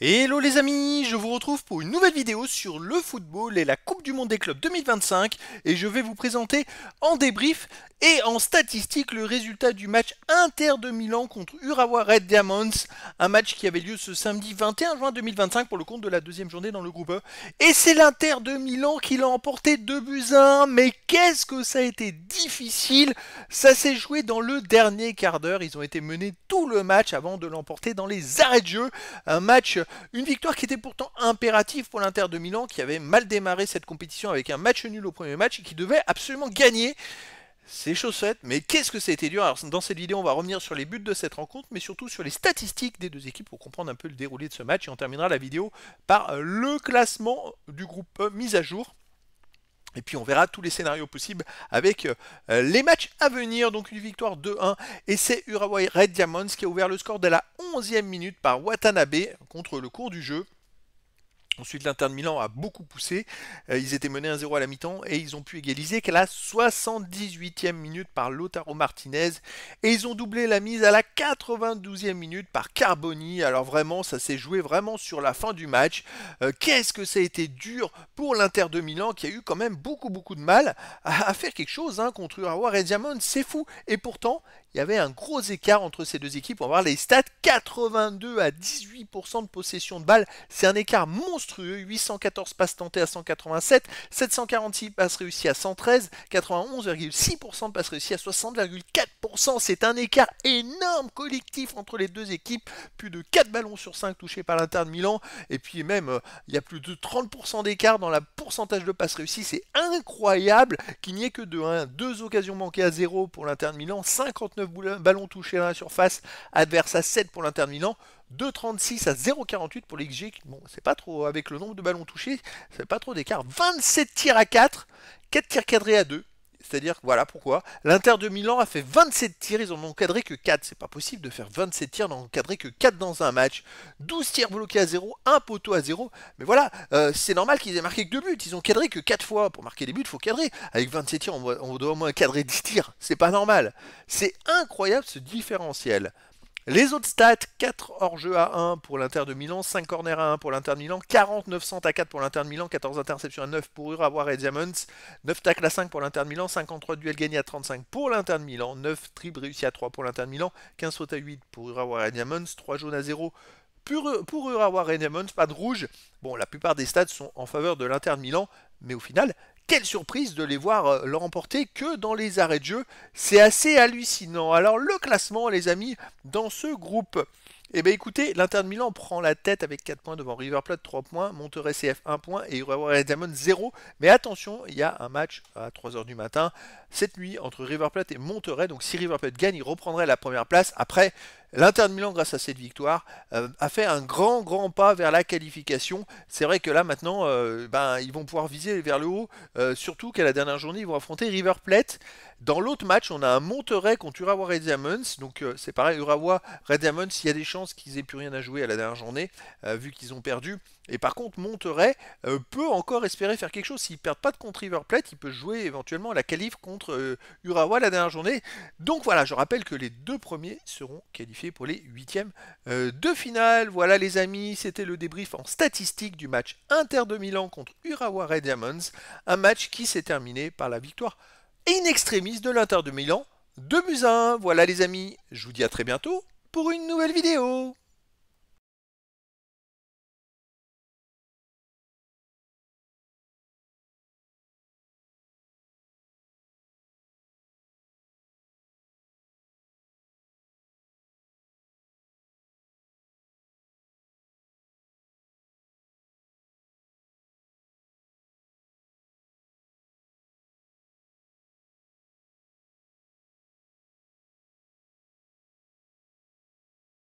Hello les amis, je vous retrouve pour une nouvelle vidéo sur le football et la Coupe du Monde des clubs 2025 et je vais vous présenter en débrief et en statistique le résultat du match Inter de Milan contre Urawa Red Diamonds, un match qui avait lieu ce samedi 21 juin 2025 pour le compte de la deuxième journée dans le groupe E. Et c'est l'Inter de Milan qui l'a emporté 2-1, mais qu'est-ce que ça a été difficile. Ça s'est joué dans le dernier quart d'heure, ils ont été menés tout le match avant de l'emporter dans les arrêts de jeu. Un match, une victoire qui était pourtant impérative pour l'Inter de Milan, qui avait mal démarré cette compétition avec un match nul au premier match et qui devait absolument gagner. C'est chose faite, mais qu'est-ce que ça a été dur. Alors dans cette vidéo, on va revenir sur les buts de cette rencontre, mais surtout sur les statistiques des deux équipes pour comprendre un peu le déroulé de ce match. Et on terminera la vidéo par le classement du groupe mis à jour. Et puis on verra tous les scénarios possibles avec les matchs à venir. Donc une victoire 2-1. Et c'est Urawa Red Diamonds qui a ouvert le score dès la 11e minute par Watanabe contre le cours du jeu. Ensuite, l'Inter de Milan a beaucoup poussé. Ils étaient menés 1-0 à la mi-temps et ils ont pu égaliser qu'à la 78e minute par Lautaro Martinez. Et ils ont doublé la mise à la 92e minute par Carboni. Alors vraiment, ça s'est joué vraiment sur la fin du match. Qu'est-ce que ça a été dur pour l'Inter de Milan qui a eu quand même beaucoup de mal à faire quelque chose contre Urawa Red Diamonds. C'est fou. Et pourtant, il y avait un gros écart entre ces deux équipes. On va voir les stats. 82 à 18% de possession de balle. C'est un écart monstrueux. 814 passes tentées à 187. 746 passes réussies à 113. 91,6% de passes réussies à 60,4%. C'est un écart énorme collectif entre les deux équipes. Plus de 4 ballons sur 5 touchés par l'Inter de Milan. Et puis même, il y a plus de 30% d'écart dans le pourcentage de passes réussies. C'est incroyable qu'il n'y ait que 2 occasions manquées à 0 pour l'Inter de Milan. 59 ballons touchés dans la surface adverse à 7 pour l'Inter de Milan. 2,36 à 0,48 pour l'XG. Bon, c'est pas trop, avec le nombre de ballons touchés, c'est pas trop d'écart. 27 tirs à 4, 4 tirs cadrés à 2. C'est-à-dire, voilà pourquoi. L'Inter de Milan a fait 27 tirs, ils en ont cadré que 4. C'est pas possible de faire 27 tirs, d'en cadrer que 4 dans un match. 12 tirs bloqués à 0, 1 poteau à 0. Mais voilà, c'est normal qu'ils aient marqué que 2 buts. Ils ont cadré que 4 fois. Pour marquer des buts, il faut cadrer. Avec 27 tirs, on doit au moins cadrer 10 tirs. C'est pas normal. C'est incroyable ce différentiel. Les autres stats, 4 hors-jeu à 1 pour l'Inter de Milan, 5 corners à 1 pour l'Inter de Milan, 49 centres à 4 pour l'Inter de Milan, 14 interceptions à 9 pour Urawa Red Diamonds, 9 tacles à 5 pour l'Inter de Milan, 53 duels gagnés à 35 pour l'Inter de Milan, 9 dribbles réussis à 3 pour l'Inter de Milan, 15 fautes à 8 pour Urawa Red Diamonds, 3 jaunes à 0 pour Urawa Red Diamonds, pas de rouge. Bon, la plupart des stats sont en faveur de l'Inter de Milan, mais au final, quelle surprise de les voir le remporter que dans les arrêts de jeu. C'est assez hallucinant. Alors le classement les amis dans ce groupe. Eh bien écoutez, l'Inter de Milan prend la tête avec 4 points devant River Plate 3 points, Monterrey CF 1 point et Urawa Red Diamonds 0. Mais attention, il y a un match à 3h du matin cette nuit entre River Plate et Monterrey. Donc si River Plate gagne, il reprendrait la première place. Après, l'Inter de Milan, grâce à cette victoire, a fait un grand pas vers la qualification. C'est vrai que là maintenant, ils vont pouvoir viser vers le haut, surtout qu'à la dernière journée, ils vont affronter River Plate. Dans l'autre match, on a un Monterrey contre Urawa Red Diamonds. Donc c'est pareil, Urawa Red Diamonds, il y a des chances qu'ils aient plus rien à jouer à la dernière journée, vu qu'ils ont perdu. Et par contre, Monterrey peut encore espérer faire quelque chose. S'ils ne perdent pas de contre River Plate, il peut jouer éventuellement à la qualif contre Urawa la dernière journée. Donc voilà, je rappelle que les 2 premiers seront qualifiés pour les 8e de finale. Voilà les amis, c'était le débrief en statistique du match Inter de Milan contre Urawa Red Diamonds. Un match qui s'est terminé par la victoire in extremis de l'Inter de Milan. 2-1. Voilà les amis, je vous dis à très bientôt pour une nouvelle vidéo.